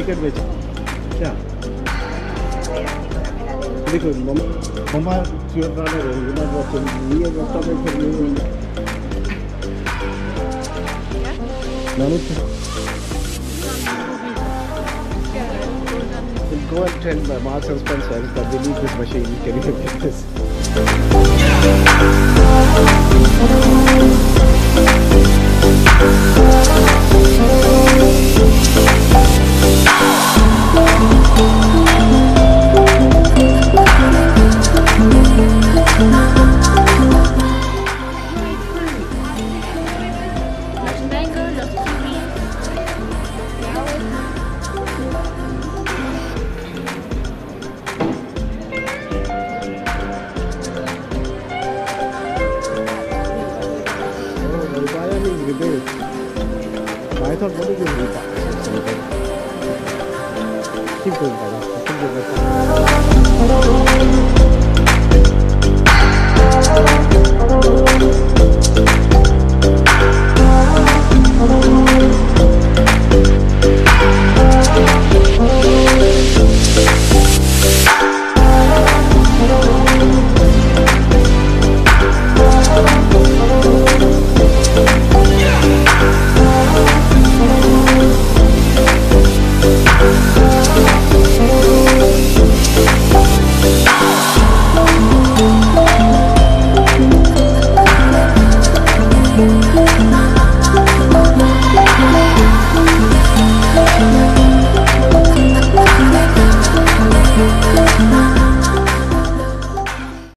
Ticket बेच क्या देखो मम्मा चुयर डाले रहेंगे ना वो ये रास्ता में फिर नहीं होंगे Go and tell Marks and Spencer that they need this machine. Can you get this? I thought, what is this? Keep going, brother. Keep going.